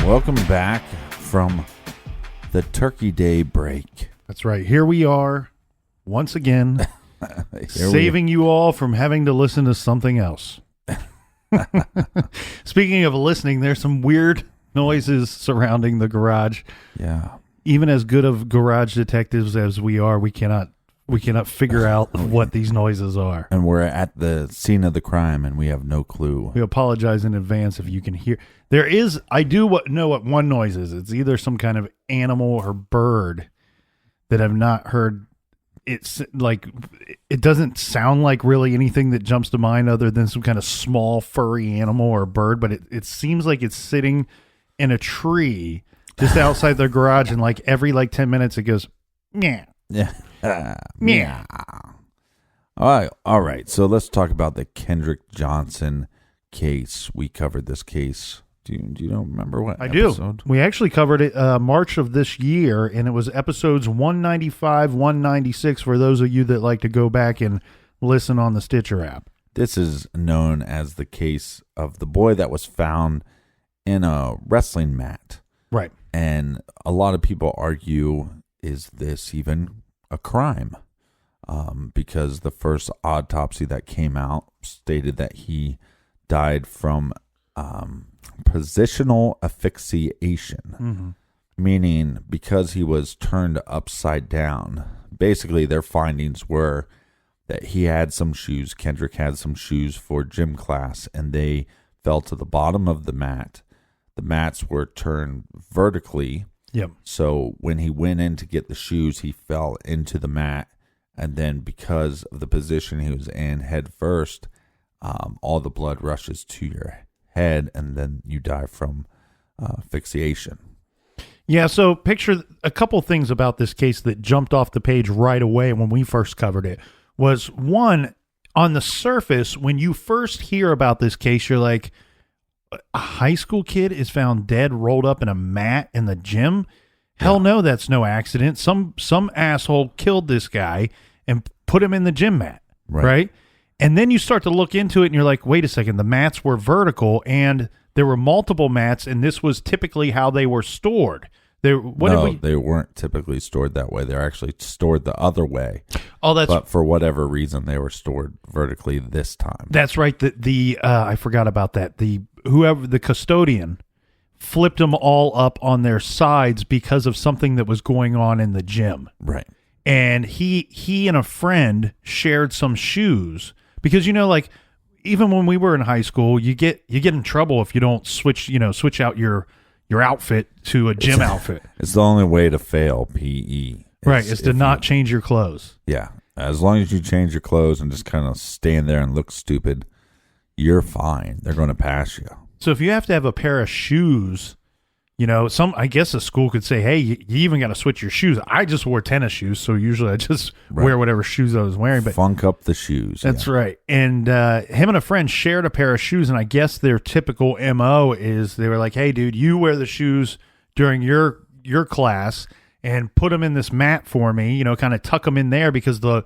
Welcome back from the Turkey Day break. That's right. Here we are once again, saving you all from having to listen to something else. Speaking of listening, there's some weird noises surrounding the garage. Yeah. Even as good of garage detectives as we are, we cannot figure out what these noises are. And we're at the scene of the crime, and we have no clue. We apologize in advance if you can hear. I do know what one noise is. It's either some kind of animal or bird that I've not heard. It's like, it doesn't sound like really anything that jumps to mind other than some kind of small furry animal or bird, but it seems like it's sitting in a tree just outside their garage, and like every 10 minutes it goes, meow. Yeah. Meow. All right. So let's talk about the Kendrick Johnson case. We covered this case. Do you remember what episode? We actually covered it March of this year, and it was episodes 195, 196 for those of you that like to go back and listen on the Stitcher app. This is known as the case of the boy that was found in a wrestling mat. Right. And a lot of people argue, is this even a crime? Because the first autopsy that came out stated that he died from positional asphyxiation, meaning because he was turned upside down. Basically, their findings were that he had some shoes, Kendrick had some shoes for gym class, and they fell to the bottom of the mat. The mats were turned vertically. Yep. So when he went in to get the shoes, he fell into the mat. And then because of the position he was in head first, all the blood rushes to your head, and then you die from asphyxiation. Yeah, so picture a couple things about this case that jumped off the page right away when we first covered it. Was one, on the surface, when you first hear about this case, you're like, a high school kid is found dead rolled up in a mat in the gym? Hell no, that's no accident. Some asshole killed this guy and put him in the gym mat, right? And then you start to look into it and you're like, wait a second, the mats were vertical and there were multiple mats, and this was typically how they were stored. They weren't typically stored that way. They're actually stored the other way. But for whatever reason, they were stored vertically this time. That's right. I forgot about that. The custodian flipped them all up on their sides because of something that was going on in the gym. Right. And he and a friend shared some shoes because, even when we were in high school, you get in trouble if you don't switch out your outfit to a gym outfit. It's the only way to fail PE. Is to not change your clothes. Yeah. As long as you change your clothes and just kind of stand there and look stupid, you're fine. They're going to pass you. So if you have to have a pair of shoes, I guess a school could say, hey, you even got to switch your shoes. I just wore tennis shoes, so usually I just wear whatever shoes I was wearing. But funk up the shoes. That's right. And him and a friend shared a pair of shoes, and I guess their typical MO is they were like, hey, dude, you wear the shoes during your class and put them in this mat for me, kind of tuck them in there because the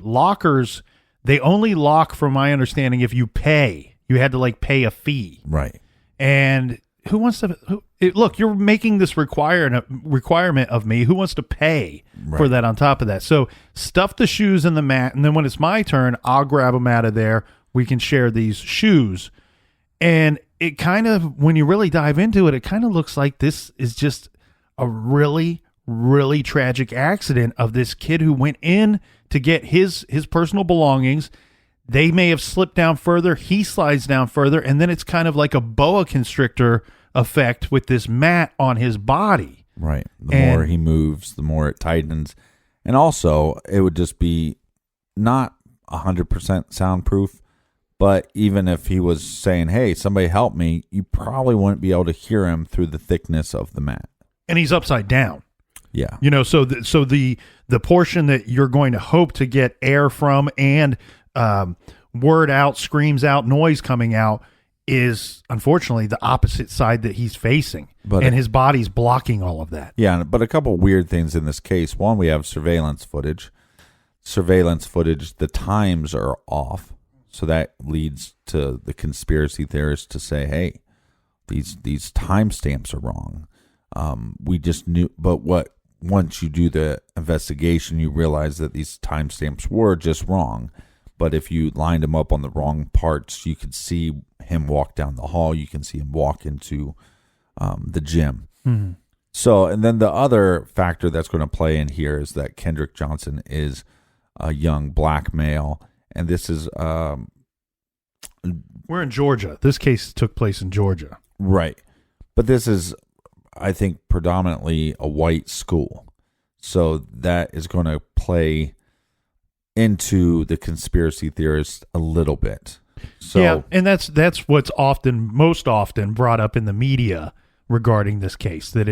lockers, they only lock, from my understanding, if you pay. You had to pay a fee. Right. And who wants to look, you're making this requirement of me. Who wants to pay for that on top of that? So stuff the shoes in the mat, and then when it's my turn, I'll grab them out of there. We can share these shoes. And it kind of, when you really dive into it, it kind of looks like this is just a really, really tragic accident of this kid who went in to get his personal belongings. They may have slipped down further. He slides down further. And then it's kind of like a boa constrictor effect with this mat on his body. Right. The more he moves, the more it tightens. And also, it would just be not 100% soundproof. But even if he was saying, hey, somebody help me, you probably wouldn't be able to hear him through the thickness of the mat. And he's upside down. Yeah. So the portion that you're going to hope to get air from and word out, screams out, noise coming out is unfortunately the opposite side that he's facing. And his body's blocking all of that. Yeah, but a couple weird things in this case. One, we have surveillance footage. The times are off. So that leads to the conspiracy theorists to say, hey, these timestamps are wrong. We just knew, but once you do the investigation, you realize that these timestamps were just wrong. But if you lined him up on the wrong parts, you could see him walk down the hall. You can see him walk into the gym. Mm-hmm. So, and then the other factor that's going to play in here is that Kendrick Johnson is a young black male, and this is we're in Georgia. This case took place in Georgia, right? But this is, I think, predominantly a white school, so that is going to play into the conspiracy theorist a little bit. So, yeah, and that's what's most often brought up in the media regarding this case, that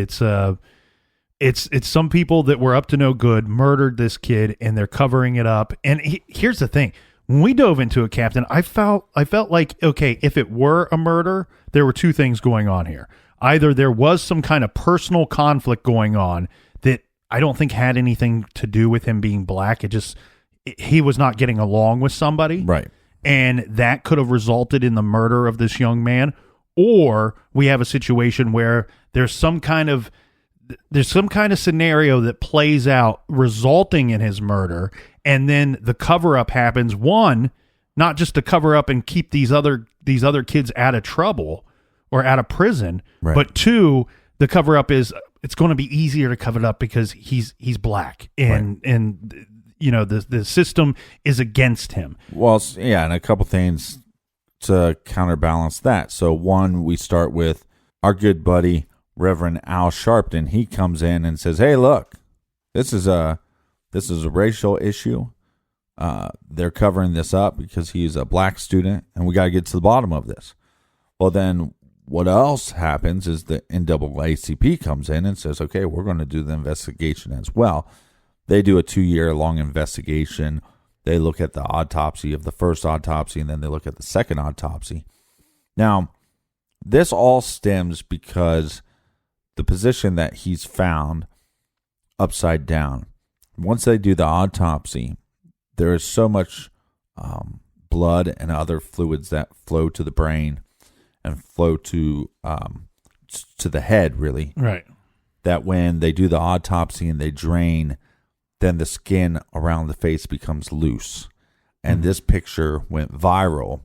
it's some people that were up to no good murdered this kid and they're covering it up. And here's the thing. When we dove into it, Captain, I felt like, okay, if it were a murder, there were two things going on here. Either there was some kind of personal conflict going on that I don't think had anything to do with him being black. He was not getting along with somebody. right. And that could have resulted in the murder of this young man. Or we have a situation where there's some kind of scenario that plays out resulting in his murder, and then the cover-up happens. One, not just to cover up and keep these other kids out of trouble or out of prison, Right. but two, the cover-up is it's going to be easier to cover it up because he's black, and you know the system is against him. Well, yeah, and a couple things to counterbalance that. So one, we start with our good buddy Reverend Al Sharpton. He comes in and says, "Hey, look, this is a racial issue. They're covering this up because he's a black student, and we got to get to the bottom of this." Well, then what else happens is the NAACP comes in and says, "Okay, we're going to do the investigation as well." They do a 2-year-long investigation. They look at the autopsy of the first autopsy, and then they look at the second autopsy. Now, this all stems because the position that he's found upside down. Once they do the autopsy, there is so much blood and other fluids that flow to the brain and flow to the head, really. Right. That when they do the autopsy and they drain, then the skin around the face becomes loose. And this picture went viral.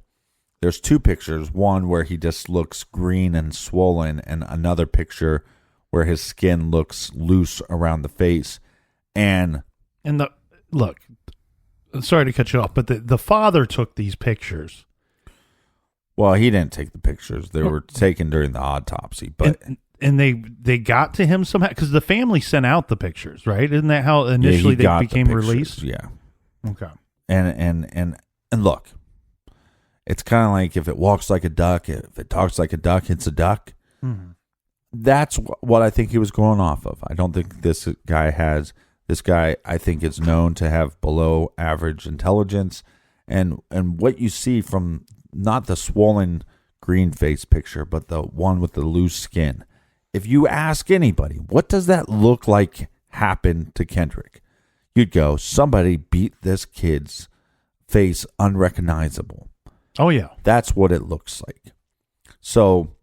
There's two pictures, one where he just looks green and swollen, and another picture where his skin looks loose around the face. And look, sorry to cut you off, but the father took these pictures. Well, he didn't take the pictures. They were taken during the autopsy, but and they got to him somehow because the family sent out the pictures, right? Isn't that how initially they became released? Yeah. Okay. And look, it's kind of like if it walks like a duck, if it talks like a duck, it's a duck. Mm-hmm. That's what I think he was going off of. I don't think this guy, I think, is known to have below average intelligence. And what you see from not the swollen green face picture, but the one with the loose skin. If you ask anybody, what does that look like happened to Kendrick? You'd go, somebody beat this kid's face unrecognizable. Oh, yeah. That's what it looks like. So,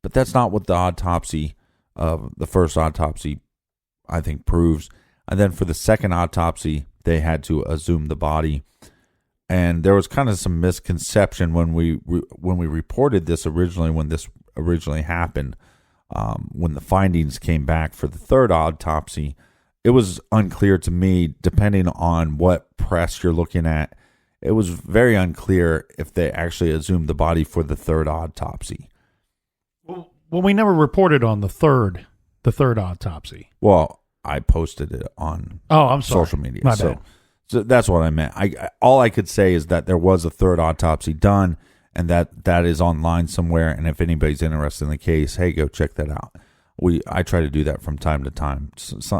but that's not what the autopsy of the first autopsy, I think, proves. And then for the second autopsy, they had to exhume the body. And there was kind of some misconception when we reported this originally, when this originally happened, when the findings came back for the third autopsy. It was unclear to me, depending on what press you're looking at, it was very unclear if they actually exhumed the body for the third autopsy. Well, we never reported on the third autopsy. Well, I posted it on I'm sorry. social media. My bad. So that's what I meant. All I could say is that there was a third autopsy done, and that is online somewhere. And if anybody's interested in the case, hey, go check that out. I try to do that from time to time,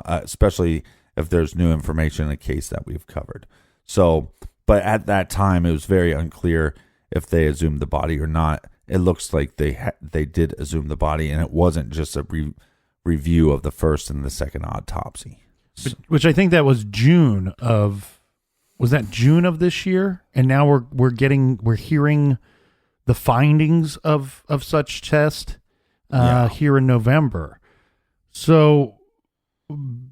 especially if there's new information in a case that we've covered. So, but at that time, it was very unclear if they exhumed the body or not. It looks like they did exhume the body, and it wasn't just a review of the first and the second autopsy. Which I think that was June of this year? And now we're hearing the findings of such test. here in November. So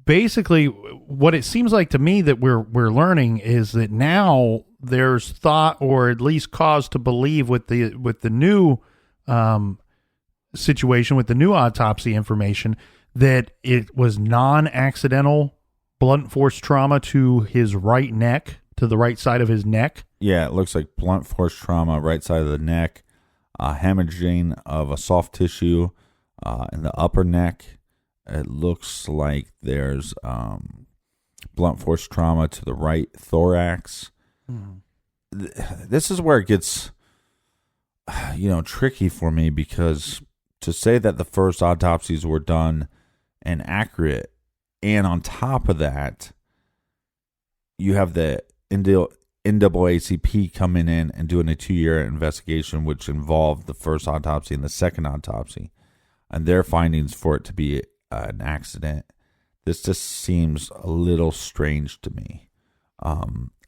basically, what it seems like to me that we're learning is that now there's thought, or at least cause to believe, with the new situation, with the new autopsy information, that it was non-accidental blunt force trauma to his right neck, to the right side of his neck. Yeah, it looks like blunt force trauma, right side of the neck, hemorrhaging of a soft tissue in the upper neck. It looks like there's blunt force trauma to the right thorax. This is where it gets, tricky for me, because to say that the first autopsies were done and accurate, and on top of that, you have the NAACP coming in and doing a 2-year investigation, which involved the first autopsy and the second autopsy, and their findings for it to be an accident. This just seems a little strange to me.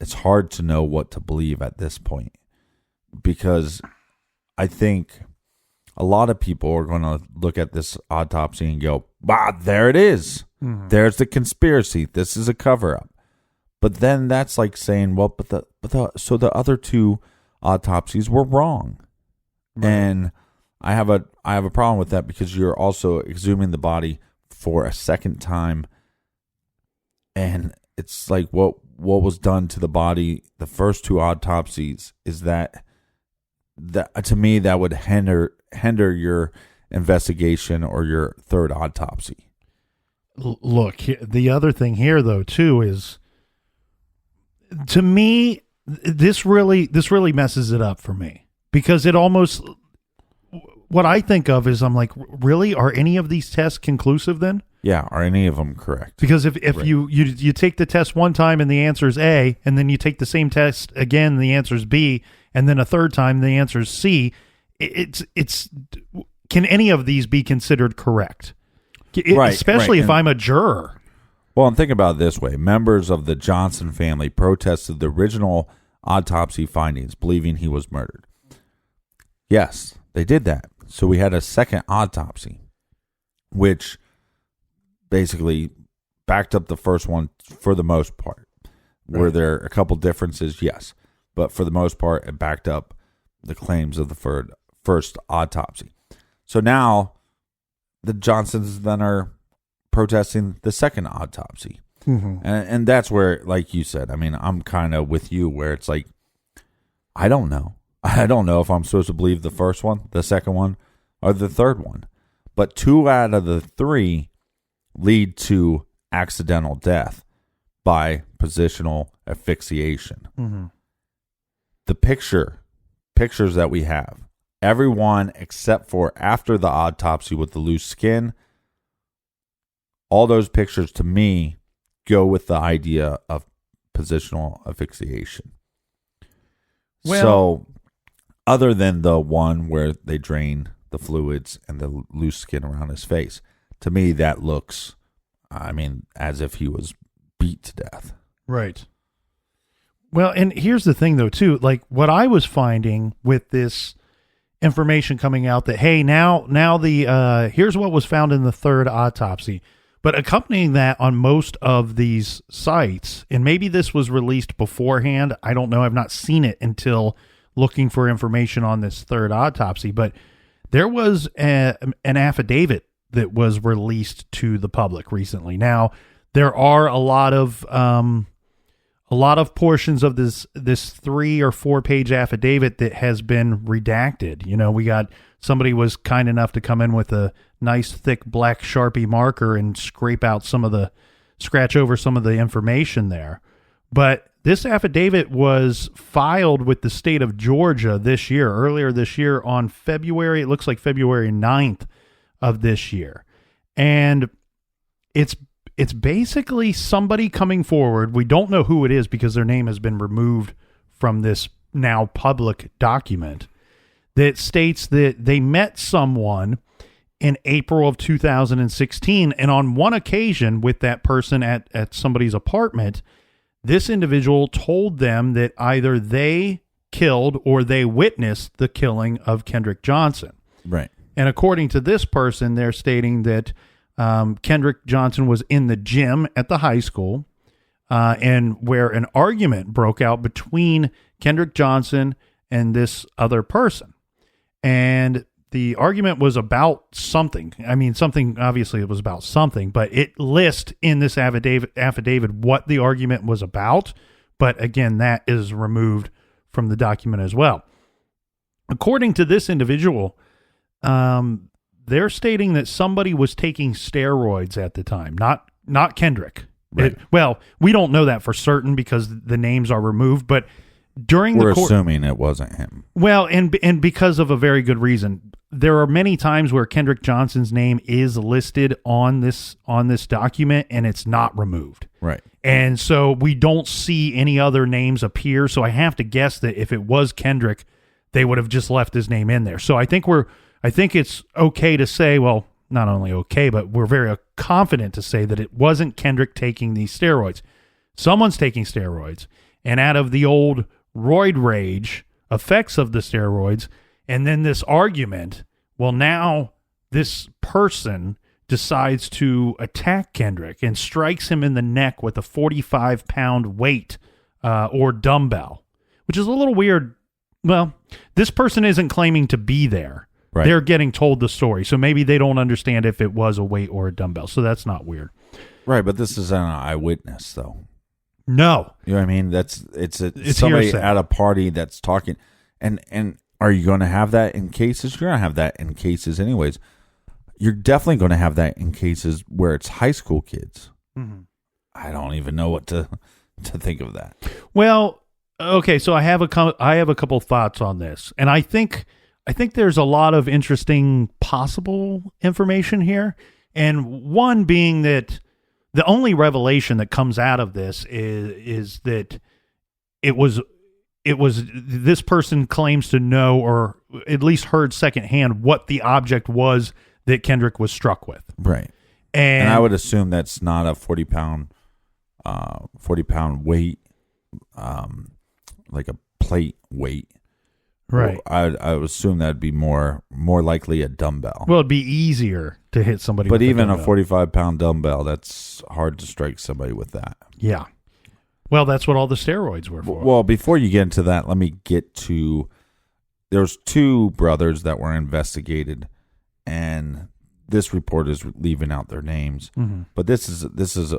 It's hard to know what to believe at this point, because I think a lot of people are going to look at this autopsy and go, wow, there it is. There's the conspiracy. This is a cover-up. But then that's like saying, well, so the other 2 autopsies were wrong. Right. And I have a problem with that, because you're also exhuming the body for a second time, and it's like what was done to the body the first 2 autopsies is that to me that would hinder your investigation or your third autopsy. Look, the other thing here though too is, to me, this really messes it up for me, because it almost, what I think of is, I'm like, really, are any of these tests conclusive then? Yeah, are any of them correct? Because if right. you take the test one time and the answer is A, and then you take the same test again and the answer is B, and then a third time the answer is C, it's can any of these be considered correct? Right, especially right. if I'm a juror. Well, and think about it this way. Members of the Johnson family protested the original autopsy findings, believing he was murdered. Yes, they did that. So we had a second autopsy, which basically backed up the first one for the most part. Right. Were there a couple differences? Yes. But for the most part, it backed up the claims of the first autopsy. So now the Johnsons then are protesting the second autopsy. And that's where, like you said, I mean, I'm kind of with you, where it's like, I don't know. I don't know if I'm supposed to believe the first one, the second one, or the third one. But 2 out of the 3 lead to accidental death by positional asphyxiation. The pictures that we have, everyone except for after the autopsy with the loose skin, all those pictures to me go with the idea of positional asphyxiation. Well, so other than the one where they drain the fluids and the loose skin around his face, to me that looks, I mean, as if he was beat to death. Right. Well, and here's the thing though too, like what I was finding with this information coming out that, hey, now the here's what was found in the third autopsy. But accompanying that on most of these sites, and maybe this was released beforehand, I don't know, I've not seen it until looking for information on this third autopsy, but there was an affidavit that was released to the public recently. Now, there are a lot of portions of this 3 or 4 page affidavit that has been redacted. You know, we got somebody was kind enough to come in with a nice thick black Sharpie marker and scratch over some of the information there. But this affidavit was filed with the state of Georgia earlier this year on February 9th of this year. And it's basically somebody coming forward. We don't know who it is because their name has been removed from this now public document, that states that they met someone in April of 2016. And on one occasion with that person at somebody's apartment, this individual told them that either they killed or they witnessed the killing of Kendrick Johnson. Right. And according to this person, they're stating that Kendrick Johnson was in the gym at the high school and where an argument broke out between Kendrick Johnson and this other person. And the argument was about something. I mean, something, obviously it was about something, but it lists in this affidavit what the argument was about. But again, that is removed from the document as well. According to this individual, they're stating that somebody was taking steroids at the time, not Kendrick. Right. Well, we don't know that for certain because the names are removed, but we're assuming it wasn't him. Well, and because of a very good reason. There are many times where Kendrick Johnson's name is listed on this document and it's not removed. Right. And so we don't see any other names appear. So I have to guess that if it was Kendrick, they would have just left his name in there. So I think it's okay to say, well, not only okay, but we're very confident to say that it wasn't Kendrick taking these steroids. Someone's taking steroids. And out of the old roid rage effects of the steroids, and then this argument, well, now this person decides to attack Kendrick and strikes him in the neck with a 45-pound weight or dumbbell, which is a little weird. Well, this person isn't claiming to be there. Right. They're getting told the story, so maybe they don't understand if it was a weight or a dumbbell, so that's not weird. Right, but this is an eyewitness, though. No. You know what I mean? It's somebody hearsay at a party that's talking. And are you going to have that in cases? You're going to have that in cases anyways. You're definitely going to have that in cases where it's high school kids. Mm-hmm. I don't even know what to think of that. Well, okay, so I have a couple thoughts on this. And I think there's a lot of interesting possible information here. And one being that the only revelation that comes out of this is that it was this person claims to know, or at least heard secondhand, what the object was that Kendrick was struck with. Right. And I would assume that's not a 40-pound weight, like a plate weight. Right. I would assume that'd be more likely a dumbbell. Well, it'd be easier to hit somebody but with even a 45-pound dumbbell, that's hard to strike somebody with that. Yeah. Well, that's what all the steroids were for. Well, before you get into that, let me get to, there's two brothers that were investigated, and this report is leaving out their names. Mm-hmm. But this is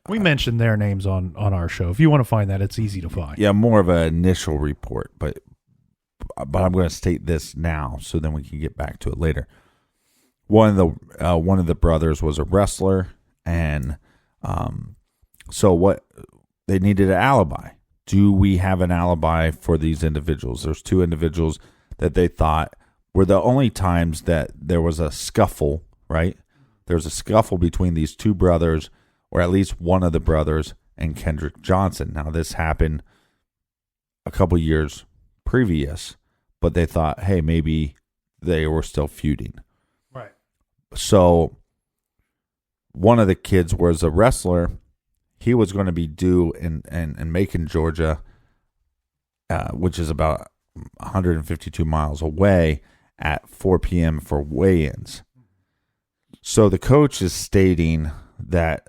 we mentioned their names on our show. If you want to find that, it's easy to find. Yeah, more of an initial report, but I'm going to state this now, so then we can get back to it later. One of the brothers was a wrestler, and so what they needed an alibi. Do we have an alibi for these individuals? There's two individuals that they thought were the only times that there was a scuffle. Right? There's a scuffle between these two brothers, or at least one of the brothers, and Kendrick Johnson. Now, this happened a couple years previous, but they thought, hey, maybe they were still feuding. Right. So one of the kids was a wrestler. He was going to be due in Macon, Georgia, which is about 152 miles away, at 4 p.m. for weigh-ins. So the coach is stating that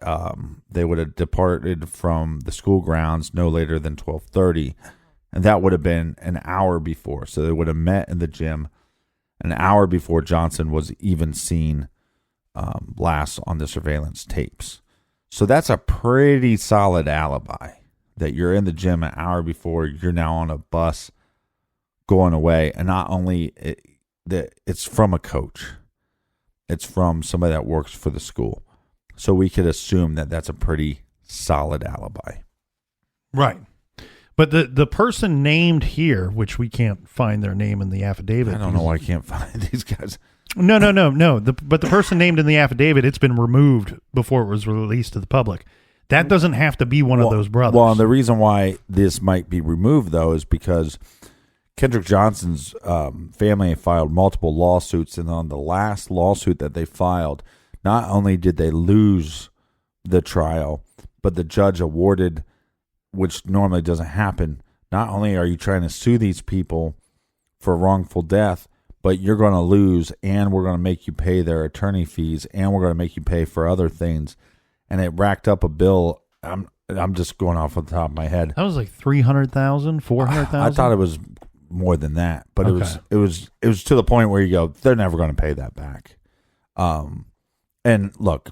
they would have departed from the school grounds no later than 12:30. And that would have been an hour before. So they would have met in the gym an hour before Johnson was even seen last on the surveillance tapes. So that's a pretty solid alibi that you're in the gym an hour before, you're now on a bus going away. And not only that it's from a coach, it's from somebody that works for the school. So we could assume that that's a pretty solid alibi. Right. But the person named here, which we can't find their name in the affidavit. I don't know why I can't find these guys. No. But the person named in the affidavit, it's been removed before it was released to the public. That doesn't have to be one of those brothers. Well, the reason why this might be removed, though, is because Kendrick Johnson's family filed multiple lawsuits, and on the last lawsuit that they filed, not only did they lose the trial, but the judge awarded, which normally doesn't happen, not only are you trying to sue these people for wrongful death, but you're going to lose, and we're going to make you pay their attorney fees, and we're going to make you pay for other things. And it racked up a bill. I'm just going off the top of my head. That was like 300,000, 400,000. I thought it was more than that, but it was to the point where you go, they're never going to pay that back. And look,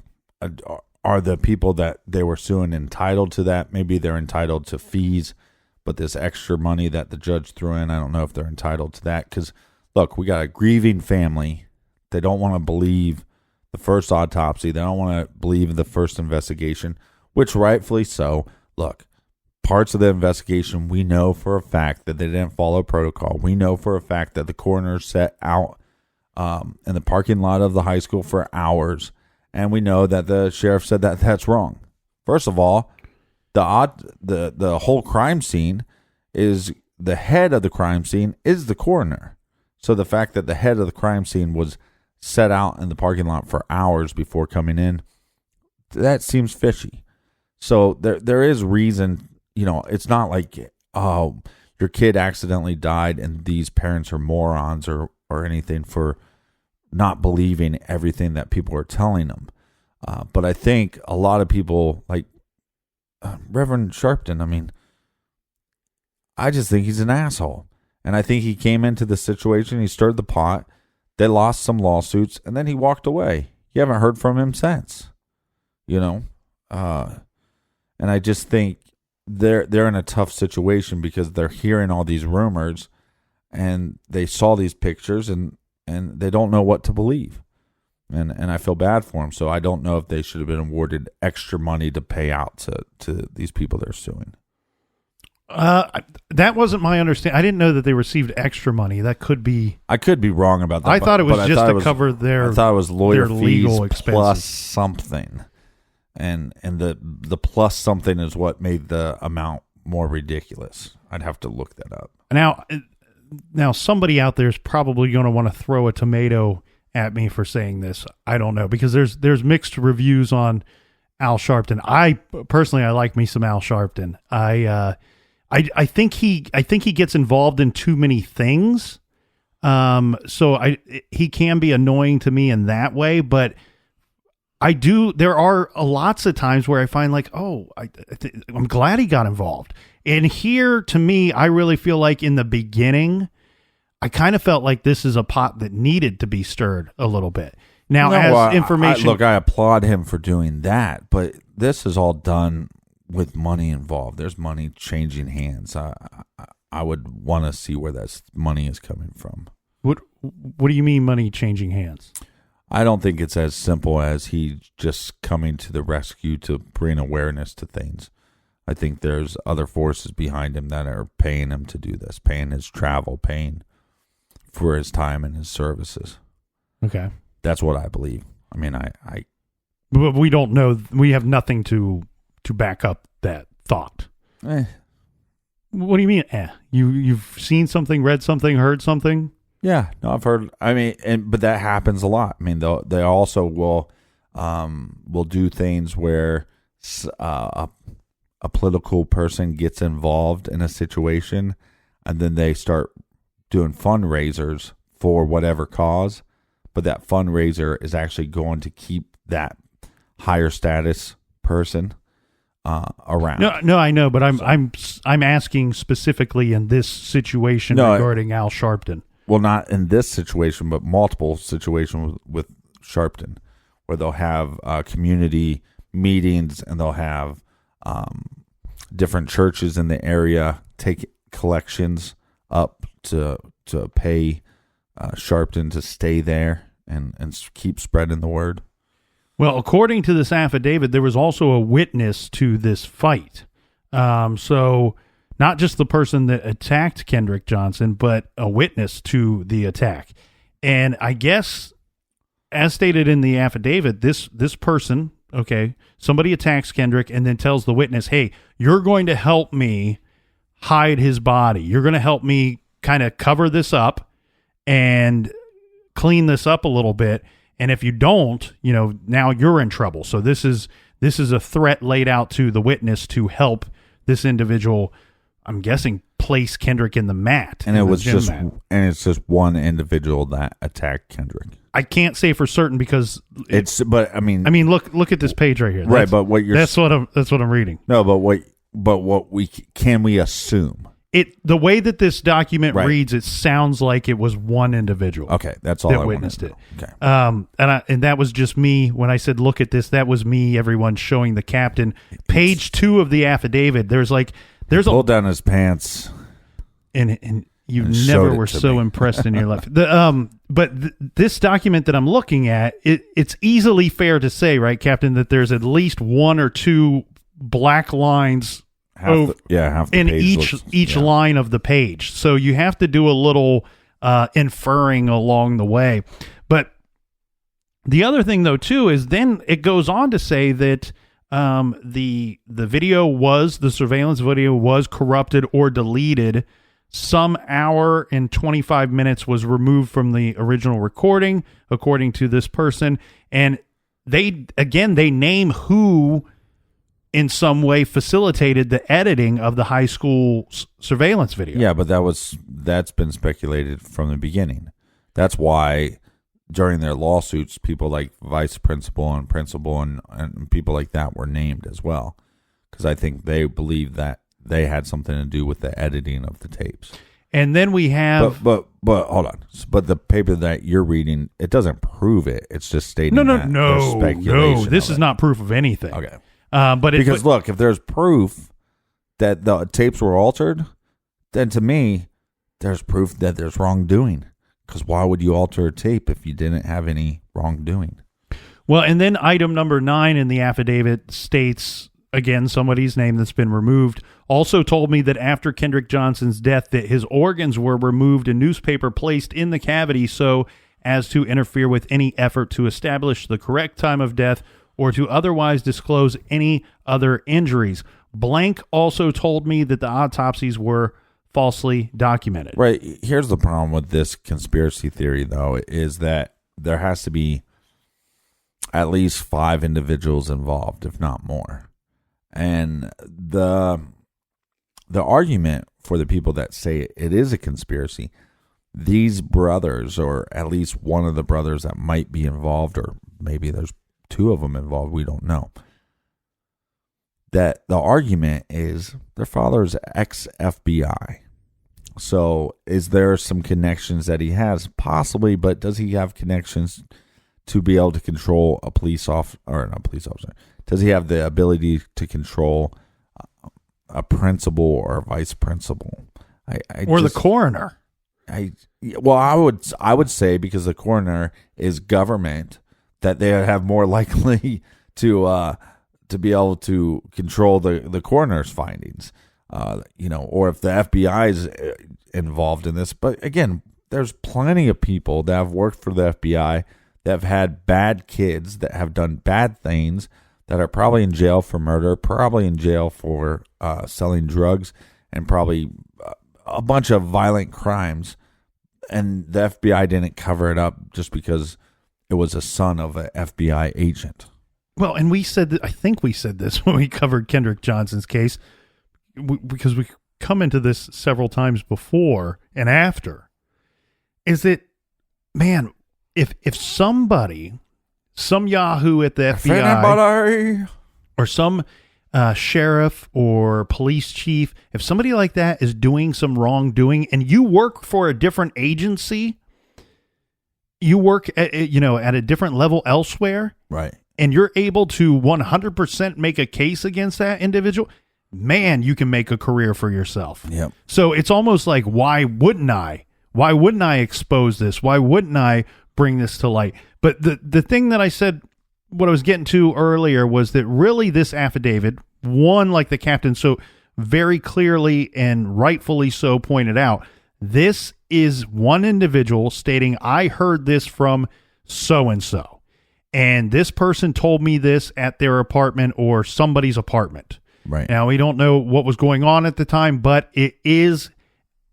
are the people that they were suing entitled to that? Maybe they're entitled to fees, but this extra money that the judge threw in, I don't know if they're entitled to that. Because look, we got a grieving family. They don't want to believe the first autopsy. They don't want to believe the first investigation, which rightfully so. Look, parts of the investigation, we know for a fact that they didn't follow protocol. We know for a fact that the coroner sat out in the parking lot of the high school for hours, and we know that the sheriff said that that's wrong. First of all, the whole crime scene is the head of the crime scene is the coroner. So the fact that the head of the crime scene was set out in the parking lot for hours before coming in, that seems fishy. So there is reason, it's not like, oh, your kid accidentally died and these parents are morons or anything for not believing everything that people are telling them. But I think a lot of people, like Reverend Sharpton, I just think he's an asshole. And I think he came into the situation, he stirred the pot, they lost some lawsuits, and then he walked away. You haven't heard from him since, And I just think they're in a tough situation because they're hearing all these rumors and they saw these pictures and they don't know what to believe. And I feel bad for them. So I don't know if they should have been awarded extra money to pay out to these people they're suing. That wasn't my understanding. I didn't know that they received extra money. That could be. I could be wrong about that. I thought it was just to cover their. I thought it was lawyer fees legal expenses plus something, and the plus something is what made the amount more ridiculous. I'd have to look that up. Now somebody out there is probably going to want to throw a tomato at me for saying this. I don't know, because there's mixed reviews on Al Sharpton. I personally like me some Al Sharpton. I think he gets involved in too many things. So he can be annoying to me in that way, but there are lots of times where I find like, I'm glad he got involved. And here, to me, I really feel like in the beginning, I kind of felt like this is a pot that needed to be stirred a little bit. Now, information... I applaud him for doing that, but this is all done with money involved. There's money changing hands. I would want to see where that money is coming from. What do you mean money changing hands? I don't think it's as simple as he just coming to the rescue to bring awareness to things. I think there's other forces behind him that are paying him to do this, paying his travel, paying for his time and his services. Okay. That's what I believe. But we don't know. We have nothing to back up that thought. What do you mean? You've seen something, read something, heard something? Yeah, no, I've heard. But that happens a lot. They also will do things where a political person gets involved in a situation, and then they start doing fundraisers for whatever cause, but that fundraiser is actually going to keep that higher status person around. No, I know, but I'm asking specifically in this situation regarding Al Sharpton. Well, not in this situation, but multiple situations with Sharpton, where they'll have community meetings and they'll have different churches in the area take collections up to pay Sharpton to stay there and keep spreading the word. Well, according to this affidavit, there was also a witness to this fight. So not just the person that attacked Kendrick Johnson, but a witness to the attack. And I guess, as stated in the affidavit, this person, somebody attacks Kendrick and then tells the witness, hey, you're going to help me hide his body. You're going to help me kind of cover this up and clean this up a little bit. And if you don't, now you're in trouble. So this is a threat laid out to the witness to help this individual I'm guessing, place Kendrick in the mat. And it's just one individual that attacked Kendrick. I can't say for certain because I mean, look at this page right here. Right, but that's what I'm reading. No, but what we assume? The way that this document reads, it sounds like it was one individual. Okay, that's all that I witnessed it. Okay. And that was just me when I said, "Look at this." That was me. Everyone showing the captain. Page 2 of the affidavit. There's pulled down his pants, and you never were so impressed in your life. But this document that I'm looking at, it's easily fair to say, right, Captain, that there's at least one or two black lines. Half the in page each line of the page. So you have to do a little inferring along the way. But the other thing, though, too, is then it goes on to say that the surveillance video was corrupted or deleted. Some hour and 25 minutes was removed from the original recording, according to this person. And they name who in some way facilitated the editing of the high school surveillance video. Yeah, but that's been speculated from the beginning. That's why during their lawsuits, people like vice principal and principal and people like that were named as well, because I think they believe that they had something to do with the editing of the tapes. And then we have, but hold on. But the paper that you're reading, it doesn't prove it. It's just stating no. This is not proof of anything. Okay. Look, if there's proof that the tapes were altered, then to me, there's proof that there's wrongdoing. Because why would you alter a tape if you didn't have any wrongdoing? Well, and then item number 9 in the affidavit states, again, somebody's name that's been removed, also told me that after Kendrick Johnson's death that his organs were removed and newspaper placed in the cavity so as to interfere with any effort to establish the correct time of death or to otherwise disclose any other injuries. Blank also told me that the autopsies were falsely documented. Right. Here's the problem with this conspiracy theory, though, is that there has to be at least 5 individuals involved, if not more. And the argument for the people that say it is a conspiracy, these brothers, or at least one of the brothers that might be involved, or maybe there's 2 of them involved, we don't know, that the argument is their father's ex-FBI. So is there some connections that he has? Possibly, but does he have connections to be able to control a police officer, or not a police officer? Does he have the ability to control a principal or a vice principal? The coroner? I would say, because the coroner is government, that they have more likely to be able to control the coroner's findings, or if the FBI is involved in this. But again, there's plenty of people that have worked for the FBI that have had bad kids, that have done bad things, that are probably in jail for murder, probably in jail for selling drugs, and probably a bunch of violent crimes. And the FBI didn't cover it up just because it was a son of an FBI agent. Well, and I think we said this when we covered Kendrick Johnson's case, because we come into this several times before and after, is that, man, if somebody, some Yahoo at the FBI, or some sheriff or police chief, if somebody like that is doing some wrongdoing and you work for a different agency, you work at a different level elsewhere, right? And you're able to 100% make a case against that individual, man, you can make a career for yourself. Yep. So it's almost like, why wouldn't I? Why wouldn't I expose this? Why wouldn't I bring this to light? But the thing that I said, what I was getting to earlier, was that really this affidavit, one, like the captain so very clearly and rightfully so pointed out, this is one individual stating, I heard this from so-and-so. And this person told me this at their apartment or somebody's apartment. Right. Now, we don't know what was going on at the time, but it is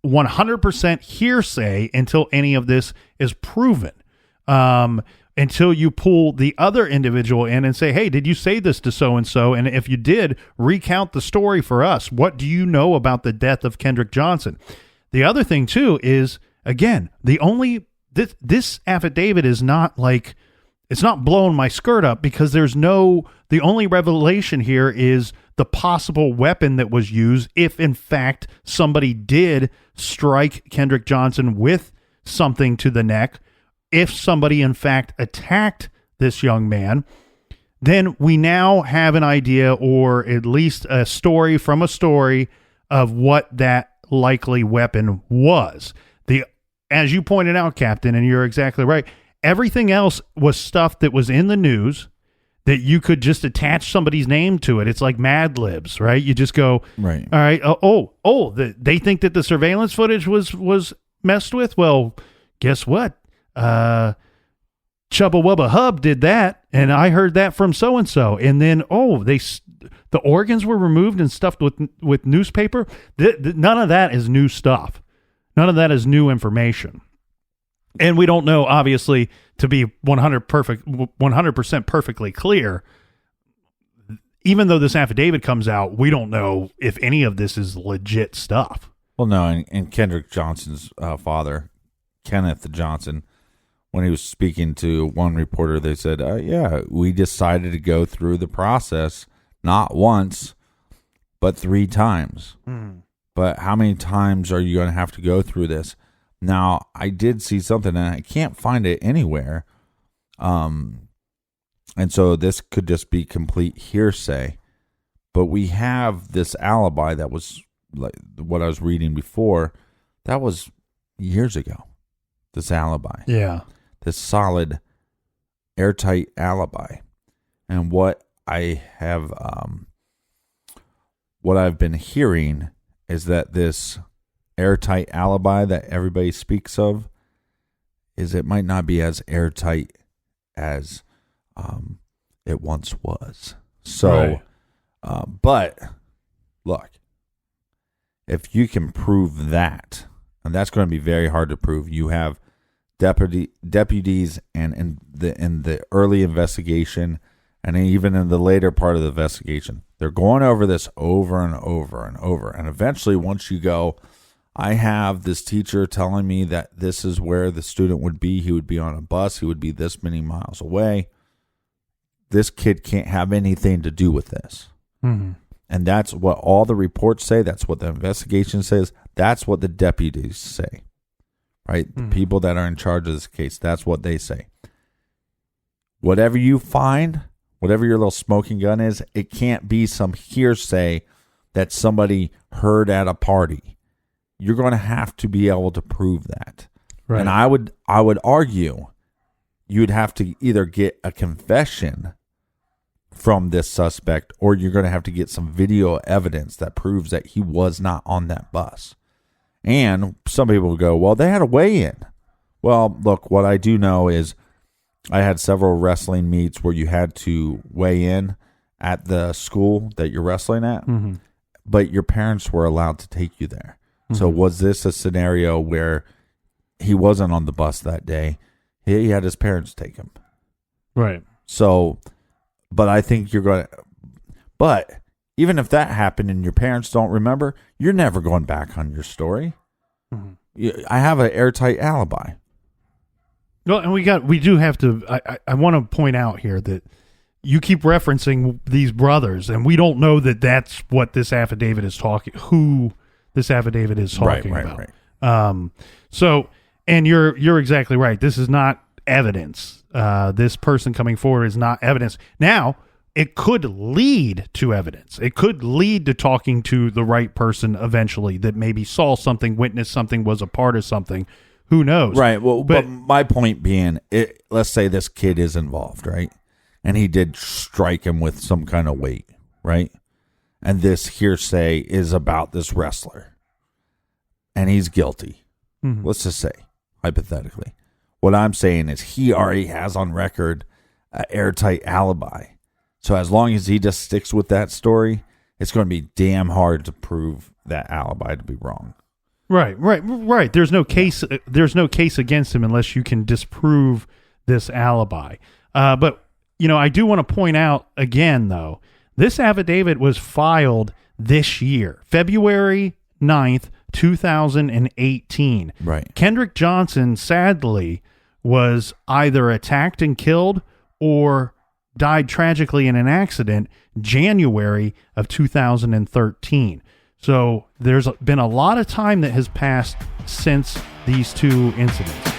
100% hearsay until any of this is proven. until you pull the other individual in and say, hey, did you say this to so-and-so? And if you did, recount the story for us. What do you know about the death of Kendrick Johnson? The other thing, too, is, again, this affidavit is not like, it's not blowing my skirt up, because the only revelation here is the possible weapon that was used if, in fact, somebody did strike Kendrick Johnson with something to the neck. If somebody, in fact, attacked this young man, then we now have an idea, or at least a story from a story, of what that likely weapon was. As you pointed out, Captain, and you're exactly right, everything else was stuff that was in the news that you could just attach somebody's name to it. It's like Mad Libs, right? You just go, right. All right. They think that the surveillance footage was messed with. Well, guess what? Chubba Wubba Hub did that, and I heard that from so and so. And then the organs were removed and stuffed with newspaper. None of that is new stuff. None of that is new information. And we don't know, obviously, to be 100% perfectly clear. Even though this affidavit comes out, we don't know if any of this is legit stuff. Well, no, and Kendrick Johnson's father, Kenneth Johnson, when he was speaking to one reporter, they said, yeah, we decided to go through the process not once, but 3 times. But how many times are you going to have to go through this? Now, I did see something, and I can't find it anywhere. And so this could just be complete hearsay. But we have this alibi that was like what I was reading before. That was years ago, this alibi. Yeah. This solid, airtight alibi. And what I have, what I've been hearing is that this airtight alibi that everybody speaks of, is it might not be as airtight as it once was. So, right. But look, if you can prove that, and that's going to be very hard to prove, you have deputies and in the early investigation, and even in the later part of the investigation, they're going over this over and over and over. And eventually, once you go, I have this teacher telling me that this is where the student would be. He would be on a bus. He would be this many miles away. This kid can't have anything to do with this. Mm-hmm. And that's what all the reports say. That's what the investigation says. That's what the deputies say, right? Mm-hmm. The people that are in charge of this case, that's what they say. Whatever you find, whatever your little smoking gun is, it can't be some hearsay that somebody heard at a party. You're going to have to be able to prove that. Right. And I would argue you'd have to either get a confession from this suspect, or you're going to have to get some video evidence that proves that he was not on that bus. And some people will go, well, they had a weigh-in. Well, look, what I do know is I had several wrestling meets where you had to weigh in at the school that you're wrestling at, mm-hmm. but your parents were allowed to take you there. Mm-hmm. So was this a scenario where he wasn't on the bus that day? He had his parents take him. Right. So, but I think you're going to, but even if that happened and your parents don't remember, you're never going back on your story. Mm-hmm. I have an airtight alibi. No, and we do have to, I want to point out here that you keep referencing these brothers, and we don't know that that's what this affidavit is who this affidavit is talking about. Right. So, and you're exactly right. This is not evidence. This person coming forward is not evidence. Now, it could lead to evidence. It could lead to talking to the right person eventually that maybe saw something, witnessed something, was a part of something. Who knows? Right. Well, but my point being, let's say this kid is involved, right? And he did strike him with some kind of weight, right? And this hearsay is about this wrestler. And he's guilty. Mm-hmm. Let's just say, hypothetically. What I'm saying is he already has on record an airtight alibi. So as long as he just sticks with that story, it's going to be damn hard to prove that alibi to be wrong. Right. There's no case against him unless you can disprove this alibi. But, I do want to point out again, though, this affidavit was filed this year, February 9th, 2018. Right. Kendrick Johnson, sadly, was either attacked and killed or died tragically in an accident January of 2013. So there's been a lot of time that has passed since these two incidents.